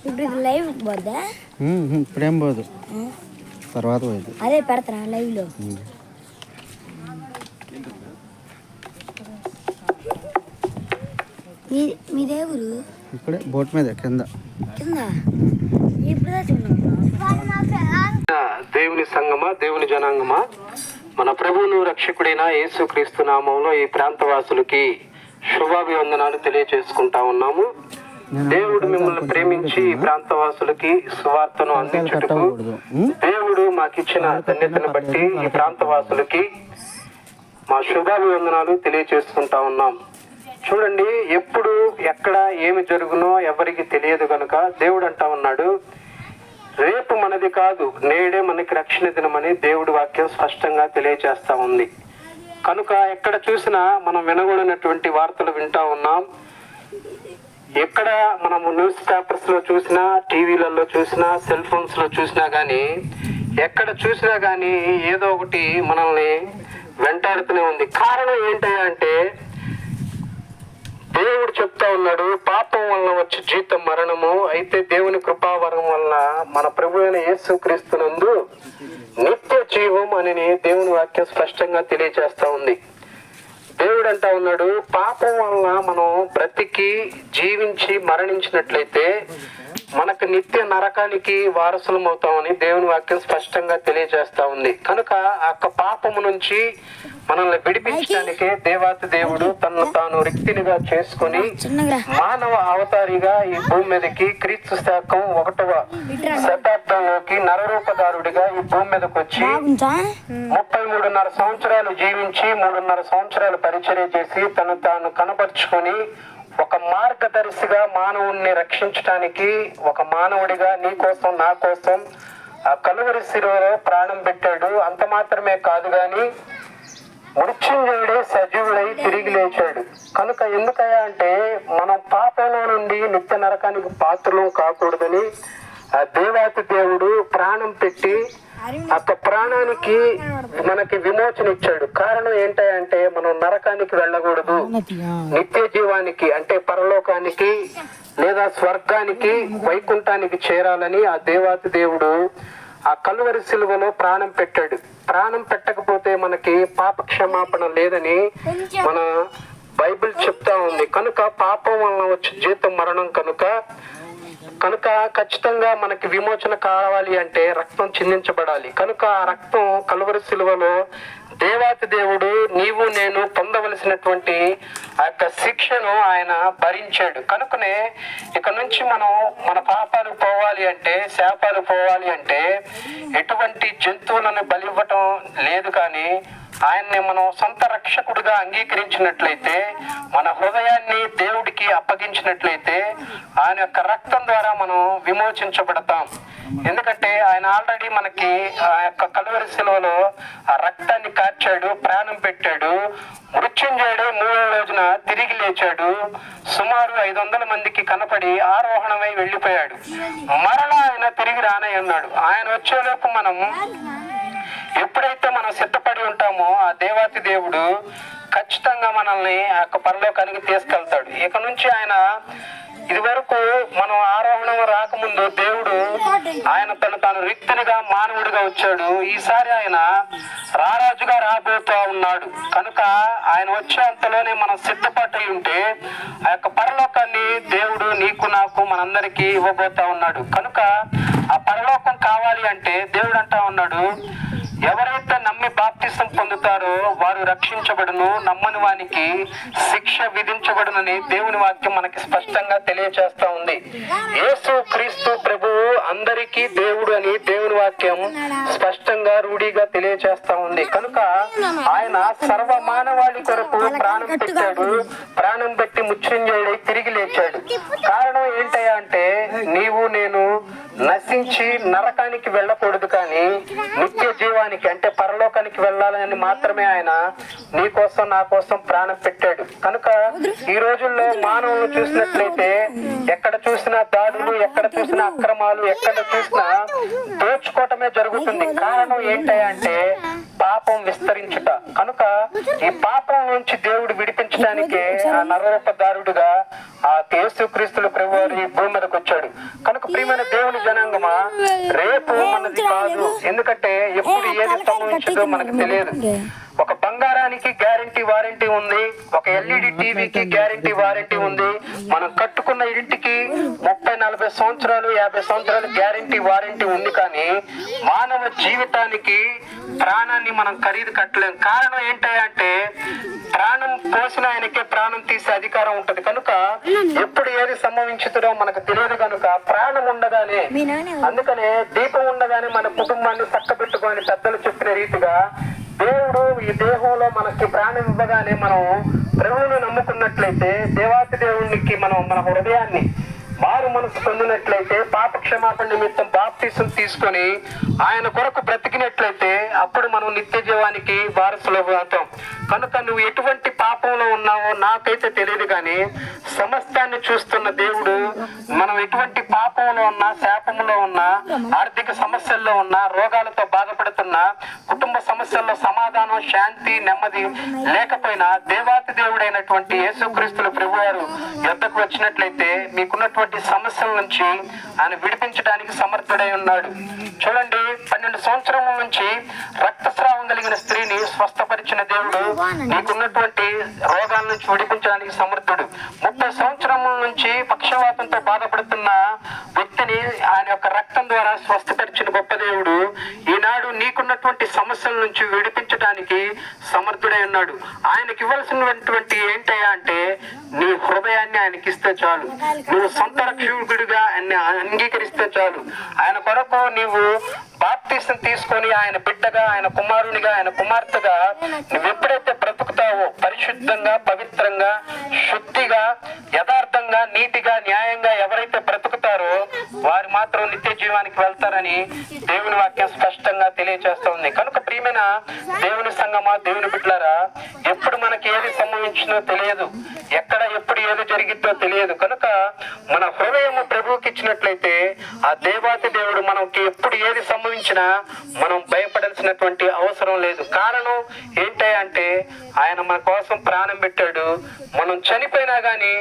ఇప్పుడు లైవ్ పోద్దా? ఇప్పుడేం పోదు, తర్వాత పోదు. అదే పెడతారా లైవ్లో. మీ దేవుడు ఇక్కడే బోట్ మీద కింద కింద ఇప్పుడు దేవుని సంగమా, దేవుని జనాంగమా, మన ప్రభువును రక్షకుడైన యేసుక్రీస్తు నామంలో ఈ ప్రాంతవాసులకి శుభాభివందనాలు తెలియజేసుకుంటా ఉన్నాము. దేవుడు మిమ్మల్ని ప్రేమించి ఈ ప్రాంతవాసులకి సువార్తను అందించుటకు దేవుడు మాకిచ్చిన ధన్యతను బట్టి ఈ ప్రాంతవాసులకి మా శుభాభివందనాలు తెలియజేసుకుంటా ఉన్నాం. చూడండి, ఎప్పుడు ఎక్కడ ఏమి జరుగునో ఎవరికి తెలియదు కనుక దేవుడు అంటా ఉన్నాడు, రేపు మనది కాదు నేడే మనకి రక్షణ దినమని దేవుడి వాక్యం స్పష్టంగా తెలియజేస్తా ఉంది. కనుక ఎక్కడ చూసినా మనం వినగూడనటువంటి వార్తలు వింటా ఉన్నాం. ఎక్కడ మనము న్యూస్ పేపర్స్ లో చూసినా, టీవీలలో చూసినా, సెల్ ఫోన్స్ లో చూసినా గానీ, ఎక్కడ చూసినా గానీ ఏదో ఒకటి మనల్ని వెంటాడుతూనే ఉంది. కారణం ఏంటంటే అంటే దేవుడు చెప్తా ఉన్నాడు, పాపం వలన వచ్చి జీతం మరణము, అయితే దేవుని కృపావరం వలన మన ప్రభు అయిన యేసుక్రీస్తునందు నిత్య జీవం అని దేవుని వాక్యం స్పష్టంగా తెలియజేస్తా ఉంది. దేవుడు అంటా ఉన్నాడు, పాపం వలన మనం బ్రతికి జీవించి మరణించినట్లయితే మనకు నిత్య నరకానికి వారసులం అవుతామని దేవుని వాక్యం స్పష్టంగా తెలియజేస్తా ఉంది. కనుక ఆ పాపము నుంచి మనల్ని విడిపించడానికే దేవాతి దేవుడు తనను తాను రిక్తినిగా చేసుకుని మానవ అవతారిగా ఈ భూమి మీదకి క్రీస్తు శాఖం 1వ శతాబ్దంలోకి నరరూపదారుడిగా ఈ భూమి మీదకి వచ్చి 33.5 సంవత్సరాలు జీవించి 3.5 సంవత్సరాలు పరిచర్య చేసి తను తాను కనపరుచుకొని ఒక మార్గదర్శిగా మానవుణ్ణి రక్షించడానికి, ఒక మానవుడిగా నీ కోసం నా కోసం ఆ కలువరి శిలువలో ప్రాణం పెట్టాడు. అంత మాత్రమే కాదు గాని మృత్యుంజయుడే సజీవుడై తిరిగి లేచాడు. కనుక ఎందుకయ్యా అంటే మనం పాపంలో నుండి నిత్య నరకానికి పాత్రలు కాకూడదని ఆ దేవాతి దేవుడు ప్రాణం పెట్టి ఆ ప్రాణానికి మనకి విమోచన ఇచ్చాడు. కారణం ఏంటంటే మనం నరకానికి వెళ్ళకూడదు, నిత్య జీవానికి అంటే పరలోకానికి లేదా స్వర్గానికి వైకుంఠానికి చేరాలని ఆ దేవాతి దేవుడు ఆ కలువరి సిలువలో ప్రాణం పెట్టాడు. ప్రాణం పెట్టకపోతే మనకి పాప క్షమాపణ లేదని మన బైబిల్ చెప్తా ఉంది. కనుక పాపం వలన వచ్చే జీతం మరణం కనుక ఖచ్చితంగా మనకి విమోచన కావాలి అంటే రక్తం చిందించబడాలి. కనుక ఆ రక్తం కలువరి సిలువలో దేవాతి దేవుడు నీవు నేను పొందవలసినటువంటి ఆ యొక్క శిక్షను ఆయన భరించాడు. కనుకనే ఇక నుంచి మనం మన పాపాలు పోవాలి అంటే, శాపాలు పోవాలి అంటే ఎటువంటి జంతువులను బలివ్వటం లేదు. కానీ ఆయన్ని మనం సొంత రక్షకుడిగా అంగీకరించినట్లయితే, మన హృదయాన్ని దేవుడికి అప్పగించినట్లయితే ఆయన యొక్క రక్తం ద్వారా మనం విమోచించబడతాం. ఎందుకంటే ఆయన ఆల్రెడీ మనకి ఆ యొక్క కలువరి శిలువలో ఆ రక్తాన్ని కార్చాడు, ప్రాణం పెట్టాడు, మృత్యుంజయుడు 3వ రోజున తిరిగి లేచాడు, సుమారు 500 మందికి కనపడి ఆరోహణమై వెళ్ళిపోయాడు. మరలా ఆయన తిరిగి రానయ్యన్నాడు. ఆయన వచ్చేలోపు మనం ఎప్పుడైతే మనం సిద్ధపడి ఉంటామో ఆ దేవాతి దేవుడు ఖచ్చితంగా మనల్ని ఆ యొక్క పరలోకానికి తీసుకెళ్తాడు. ఇక నుంచి ఆయన ఇది వరకు మనం ఆరోహణం రాకముందు దేవుడు ఆయన తాను రిక్తునిగా మానవుడిగా వచ్చాడు. ఈసారి ఆయన రారాజుగా రాబోతూ ఉన్నాడు. కనుక ఆయన వచ్చేంతలోనే మనం సిద్ధపడి ఉంటే ఆ యొక్క పరలోకాన్ని దేవుడు నీకు నాకు మనందరికీ ఇవ్వబోతా ఉన్నాడు. కనుక ఆ పరలోకం కావాలి అంటే దేవుడు అంటా ఉన్నాడు, ఎవరైతే నమ్మి బాప్తిసం పొందుతారో వారు రక్షించబడును, నమ్మని వానికి శిక్ష విధించబడునని దేవుని వాక్యం మనకి స్పష్టంగా తెలియజేస్తా ఉంది. యేసు క్రీస్తు ప్రభువు అందరికీ దేవుడు అని దేవుని వాక్యం స్పష్టంగా రూఢిగా తెలియజేస్తా ఉంది. కనుక ఆయన సర్వ మానవాళి కొరకు ప్రాణం పెట్టాడు, ప్రాణం పెట్టి మృత్యుంజయుడై తిరిగి లేచాడు. కారణం ఏంటయ్యా అంటే నీవు నేను నశించి నరకానికి వెళ్ళకూడదు, కానీ నిత్య జీవానికి అంటే పరలోకానికి వెళ్ళాలని మాత్రమే ఆయన నీ కోసం నా కోసం ప్రాణం పెట్టాడు. కనుక ఈ రోజుల్లో మానవులు చూసినట్లయితే ఎక్కడ చూసినా దాడులు, ఎక్కడ చూసినా అక్రమాలు, ఎక్కడ చూసినా దోచుకోవటమే జరుగుతుంది. కారణం ఏంటంటే పాపం విస్తరించుట. కనుక ఈ పాపం నుంచి దేవుడు విడిపించడానికే ఆ నరరూపదారుడుగా ఆ యేసుక్రీస్తు ప్రభువారు ఈ భూమి మీదకి వచ్చాడు. కనుక ప్రియమైన దేవుని జనాంగమా, రేపు మనది కాదు. ఎందుకంటే ఎప్పుడు ఏది సంభవించదో మనకు తెలియదు. ఒక బంగారానికి గ్యారంటీ వారంటీ ఉంది, ఒక LED టీవీకి గ్యారంటీ వారంటీ ఉంది, మనం కట్టుకున్న ఇంటికి 30-40 సంవత్సరాలు 50 సంవత్సరాలు గ్యారంటీ వారంటీ ఉంది. కానీ మానవ జీవితానికి ప్రాణాన్ని మనం ఖరీదు కట్టలేం. కారణం ఏంటంటే ప్రాణం పోసిన ఆయనకే ప్రాణం తీసే అధికారం ఉంటది కనుక ఎప్పుడు ఏది సంభవించుతుందో మనకు తెలియదు. కనుక ప్రాణం ఉండగానే, అందుకనే దీపం ఉండగానే మన కుటుంబాన్ని చక్కబెట్టుకొని పెద్దలు చెప్పిన రీతిగా దేవుడు ఈ దేహంలో మనకి ప్రాణం ఇవ్వగానే మనం ప్రభువును నమ్ముకున్నట్లయితే, దేవాతి దేవునికి మనం మన హృదయాన్ని మారు మనసు పొందినట్లయితే, పాప క్షమాపణ నిమిత్తం బాప్తిసం తీసుకొని ఆయన కొరకు బ్రతికినట్లయితే అప్పుడు మనం నిత్య జీవానికి వారసులు అవుతాం. కనుక నువ్వు ఎటువంటి పాపంలో ఉన్నావో నాకైతే తెలియదు, కానీ సమస్తాన్ని చూస్తున్న దేవుడు మనం ఎటువంటి పాపంలో ఉన్నా, శాపంలో ఉన్నా, ఆర్థిక సమస్యల్లో ఉన్నా, రోగాలతో బాధపడుతున్నా, కుటుంబ సమస్యల్లో సమాధానం, శాంతి, నెమ్మది లేకపోయినా దేవాతి దేవుడైనటువంటి యేసుక్రీస్తుల ప్రభువారు యొద్దకు వచ్చినట్లయితే మీకున్నటువంటి సమస్యల నుంచి ఆయన విడిపించడానికి సమర్థుడై ఉన్నాడు. చూడండి, 12 సంవత్సరాల నుంచి రక్తస్రావం కలిగిన స్త్రీని స్వస్థపరిచిన దేవుడు నీకున్నటువంటి రోగాల నుంచి విడిపించడానికి సమర్థుడు. 30 సంవత్సరముల నుంచి పక్షవాతంతో బాధపడుతున్న వ్యక్తిని ఆయన యొక్క రక్తం ద్వారా స్వస్థపరిచిన గొప్ప దేవుడు ఈనాడు నీకున్నటువంటి సమస్యల నుంచి విడిపించడానికి సమర్థుడై ఉన్నాడు. ఆయనకి ఇవ్వాల్సినటువంటి ఏంటయ్యా అంటే నీ హృదయాన్ని ఆయనకి ఇస్తే చాలు. నువ్వు సొంత రక్షకుడిగా ఆయన అంగీకరిస్తే చాలు. ఆయన కొరకు నీవు బాప్తిసం తీసుకొని ఆయన బిడ్డగా, ఆయన కుమారునిగా, ఆయన కుమార్తెగా నువ్వు ఎప్పుడైతే బ్రతుకుతావో పరిశుద్ధంగా, పవిత్రంగా, శుద్ధిగా, యథార్థంగా, నీతిగా, న్యాయంగా ఎవరైతే బ్రతుకుతారో వారు మాత్రం నిత్య జీవానికి వెళ్తారని దేవుని వాక్యం స్పష్టంగా తెలియజేస్తా ఉంది. కనుక ప్రియమైన దేవుని సంగమా, దేవుని బిడ్డలారా, ఎప్పుడు మనకి ఏది సంభవించిందో తెలియదు, ఎక్కడ ఎప్పుడు ఏది జరిగిద్దో తెలియదు. కనుక మన హృదయము ప్రభువుకి ఇచ్చినట్లయితే ఆ దేవాతి దేవుడు మనకి ఎప్పుడు ఏది సంభవించినా మనం భయపడాల్సినటువంటి అవసరం లేదు. కారణం ఏంటంటే ఆయన మన కోసం ప్రాణం పెట్టాడు. మనం చనిపోయినా గానీ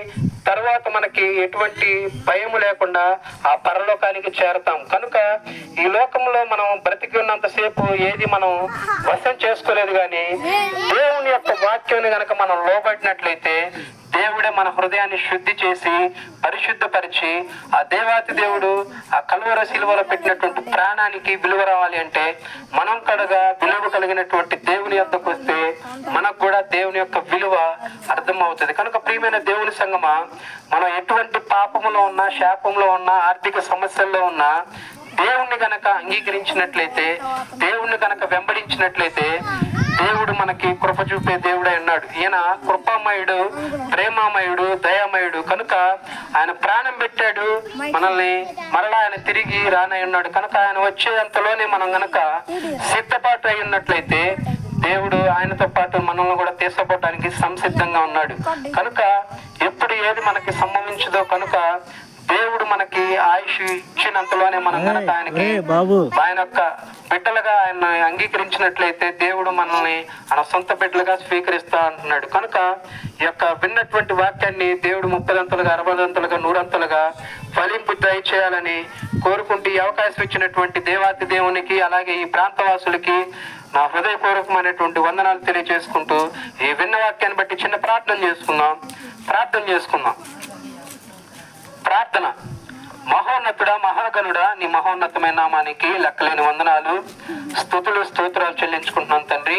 తర్వాత మనకి ఎటువంటి భయం లేకుండా ఆ పరలోకానికి చేరతాం. కనుక ఈ లోకంలో మనం బ్రతికి ఉన్నంతసేపు ఏది మనం వశం చేసుకోలేదు, కానీ దేవుని యొక్క వాక్యాన్ని గనక మనం లోబడినట్లయితే దేవుడే మన హృదయాన్ని శుద్ధి చేసి పరిశుద్ధపరిచి ఆ దేవాతి దేవుడు ఆ కలువర శిలువలో పెట్టినటువంటి ప్రాణానికి విలువ రావాలి అంటే మనం కడగా విలువ కలిగినటువంటి దేవుని యొద్దకు వస్తే మనకు కూడా దేవుని యొక్క విలువ అర్థం అవుతుంది. కనుక ప్రియమైన దేవుని సంగమా, మనం ఎటువంటి పాపంలో ఉన్నా, శాపంలో ఉన్నా, ఆర్థిక సమస్యల్లో ఉన్నా దేవుణ్ణి గనక అంగీకరించినట్లయితే, దేవుణ్ణి గనక వెంబడించినట్లయితే దేవుడు మనకి కృప చూపే దేవుడై ఉన్నాడు. ఈయన కృపామయుడు, ప్రేమామయుడు, దయామయుడు. కనుక ఆయన ప్రాణం పెట్టాడు మనల్ని, మరలా ఆయన తిరిగి రానై ఉన్నాడు. కనుక ఆయన వచ్చేంతలోనే మనం గనక సిద్ధపాటు అయి ఉన్నట్లయితే దేవుడు ఆయనతో పాటు మనల్ని కూడా తీసుకుపోవడానికి సంసిద్ధంగా ఉన్నాడు. కనుక ఎప్పుడు ఏది మనకి సంభవించదో కనుక దేవుడు మనకి ఆయుష్ ఇచ్చినంతలోనే మనం కనుక ఆయనకి ఆయన యొక్క బిడ్డలుగా ఆయన అంగీకరించినట్లయితే దేవుడు మనల్ని ఆయన సొంత బిడ్డలుగా స్వీకరిస్తా అంటున్నాడు. కనుక ఈ యొక్క విన్నటువంటి వాక్యాన్ని దేవుడు 30 60 100 ఫలింపు దయచేయాలని కోరుకుంటూ ఈ అవకాశం ఇచ్చినటువంటి దేవాతి దేవునికి అలాగే ఈ ప్రాంతవాసులకి నా హృదయపూర్వకమైనటువంటి వందనాలు తెలియజేసుకుంటూ ఈ విన్న వాక్యాన్ని బట్టి చిన్న ప్రార్థన చేసుకుందాం. ప్రార్థన. మహోన్నతుడా, మహాగణుడా, నీ మహోన్నతమైన నామానికి లెక్కలేని వందనాలు, స్తుతులు, స్తోత్రాలు చెల్లించుకుంటున్నాను తండ్రి.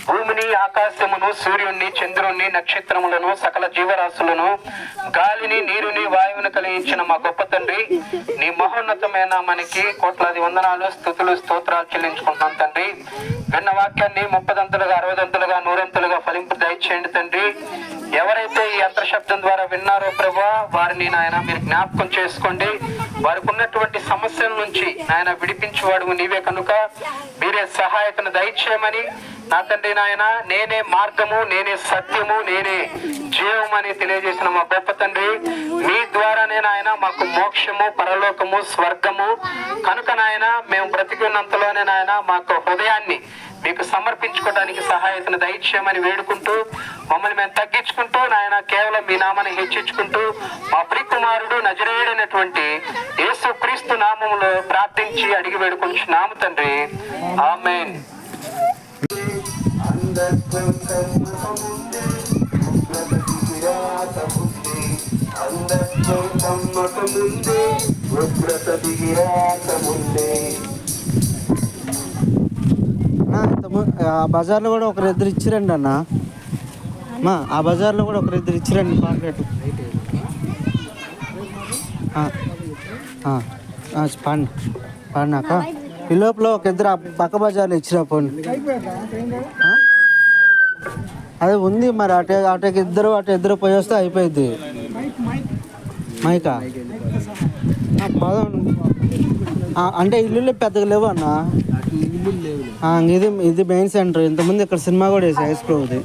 భూమిని, ఆకాశమును, సూర్యుణ్ణి, చంద్రుణ్ణి, నక్షత్రములను, సకల జీవరాశులను, గాలిని, నీరుని, వాయువును కలిగించిన మా గొప్ప తండ్రి, నీ మహోన్నతమైన నామానికి కోట్లాది వందనాలు, స్తుతులు, స్తోత్రాలు చెల్లించుకుంటున్నాను తండ్రి. విన్న వాక్యాన్ని 30 60 100 ఫలింపు దయచేయండి తండ్రి. ఎవరైతే ఈ అంతర్శబ్దం ద్వారా విన్నారో ప్రభా, వారిని నాయన మీరు జ్ఞాపకం చేసుకోండి. వారికి ఉన్నటువంటి సమస్యల నుంచి నాయన విడిపించేవాడు నీవే కనుక మీరే సహాయతను దయచేయమని నా తండ్రి నాయన, నేనే మార్గము, నేనే సత్యము, నేనే జీవమని తెలియజేసిన మా గొప్ప తండ్రి, మీ ద్వారానే నాయన మాకు మోక్షము, పరలోకము, స్వర్గము. కనుక నాయన మేము బ్రతికి ఉన్నంతలోనే నాయన మాకు హృదయాన్ని మీకు సమర్పించుకోవడానికి సహాయతను దయచేయమని వేడుకుంటూ మమ్మల్ని మేము తగ్గించుకుంటూ నాయన కేవలం మీ నామాన్ని హెచ్చించుకుంటూ మా ప్రియకుమారుడు నజరేయుడైనటువంటి యేసు క్రీస్తు నామములో ప్రార్థించి అడిగి వేడుకుంటున్నాము తండ్రి, ఆమేన్. ఆ బజార్లో కూడా ఒకరిద్దరు ఇచ్చిరండి అన్న, ఆ బజార్లో కూడా ఒకరిద్దరు ఇచ్చిరండి పాంప్లెట్. పాడినాక ఈ లోపల ఒక ఇద్దరు పక్క బజార్లో ఇచ్చిరా పోండి. అదే ఉంది మరి, అటు ఇద్దరు పోయి వస్తే అయిపోయింది. మైకా పదం అంటే ఇల్లు పెద్దగా లేవు అన్న. ఇది మెయిన్ సెంటర్. ఇంతకుముందు ఇక్కడ సినిమా కూడా వేసి ఐస్ ప్రోది.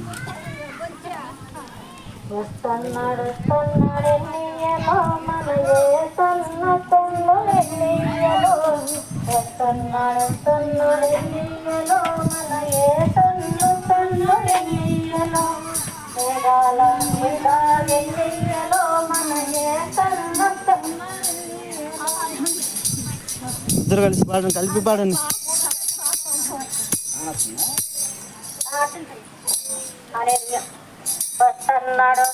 ఇద్దరు కలిసి పాడండి, కలిపి పాడండి. వస్తున్నాడు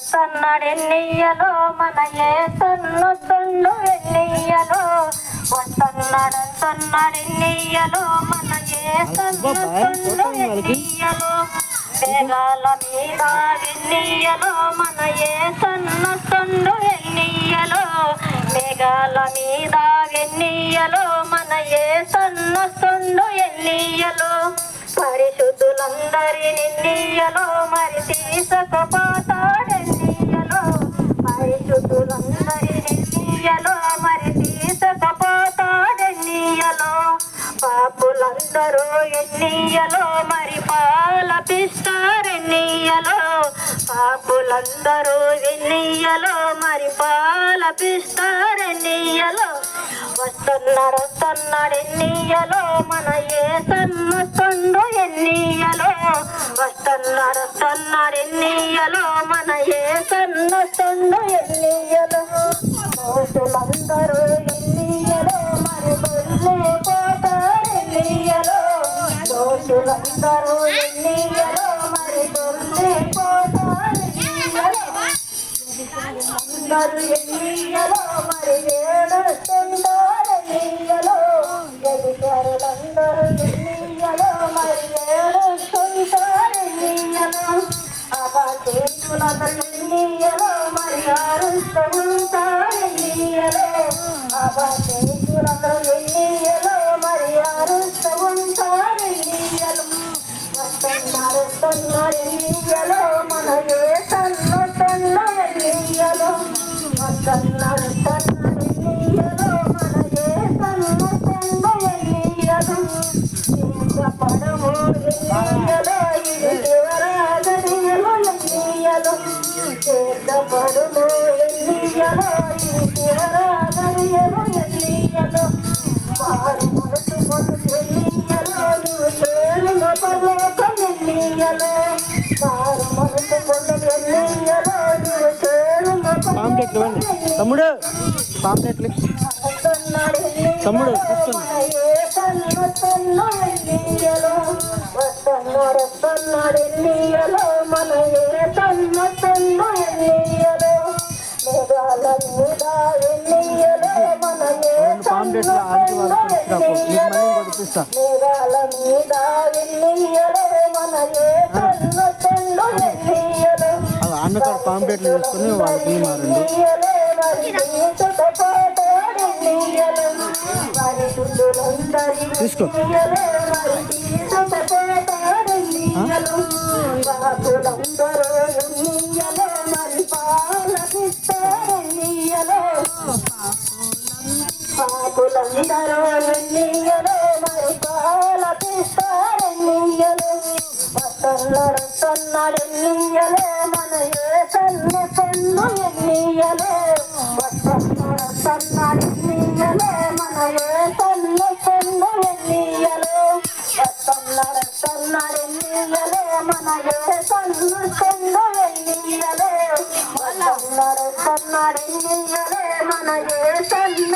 ఎన్నియలో మన యేసన్న తొండు ఎన్నియలో, వస్తున్నాడు ఎన్నియలో మన యేసన్న తొండు ఎన్నియలో, మేఘాల మీద ఎన్నియలో మన యేసన్న తొండు ఎన్నియలో, మేఘాల మీద ఎన్నియలో మన యేసన్న తొండు ఎన్నియలో, పరిశుద్ధులందరిని ఎన్నియలో మరి తీసుకుపోతాడెన్నియలో, పరిశుద్ధులందరిని ఎన్నియలో మరి తీసుకుపోతాడెన్నియలో, పాపులందరూ ఎన్నియలో మరి పాలపిస్తారెన్నియలో, పాపులందరూ ఎన్నియలో మరి పాలపిస్తారెన్నియలో, వస్తున్నాడు ఎన్నియలో మన యేసన్న తొండు ఎన్నియలో, వస్తున్నాడు ఎన్నియలో మన యేసన్న తొండు ఎన్నియలో, మోసులందరూ ఎన్నియలో మరి దొల్లిపోతారెన్నియలో, దోషులందరూ ఎన్నియలో మరి దొల్లిపోతారెన్నియలో, అందరూ ఎన్నియలో మరి ఏడుస్తుంటారెన్నియలో, ఎదుగురులందరూ ఎన్నియలో మరి ఏడుస్తుంటారెన్నియలో, అపచేతులందరూ ఎన్నియలో మరి ఆరుస్తూ ఉంటారెన్నియలో, అపచేతులందరూ ఎన్నియలో మరి ఆరుస్తూ ఉంటారెన్నియలో, వస్తున్నాడు ఎన్నియలో మన యేసన్న తొండు ఎన్నియలో, వస్తున్నాడు ఎన్నియలో మన యేసన్న తొండు ఎన్నియలో, పడము ఎన్నియలో ఇది శివరాగనియలో ఎన్నియలో, పడము ఎన్నియలో ఇది శివరాగనియలో ఎన్నియలో, వారు మనసు ఎన్నియలో నువ్వు చేరున పర్లోకం ఎన్నియలో, వారు మనసు ఎన్నియలో నువ్వు చేరున పాంప్లెట్లు తమ్ముడు, పాంప్లెట్లు తమ్ముడు వస్తున్నాడు ఎన్నియలో మన యేసన్న తొండు ఎన్నియలో, మేఘాల మీద ఎన్నియలో మన యేసన్న తొండు ఎన్నియలో, మేఘాల మీద ఎన్నియలో మన యేసన్న తొండు ఎన్నియలో, అన్నకాడ పాంప్లెట్లు తీసుకుని వాళ్ళకి మారండి. తీసుకో పాపులందరూ ఎన్నియలో మరి పాలపిస్తారెన్నియలో, వస్తున్నాడు ఎన్నియలో మన యేసన్న తొండు ఎన్నియలో, వస్తున్నాడు ఎన్నియలో మన యేసన్న తొండు ఎన్నియలో, వస్తున్నాడు ఏసన్న చెండు ఎన్నియలే వల్లన్నాడు సన్నాడు ఎన్నియలే మన ఏసన్న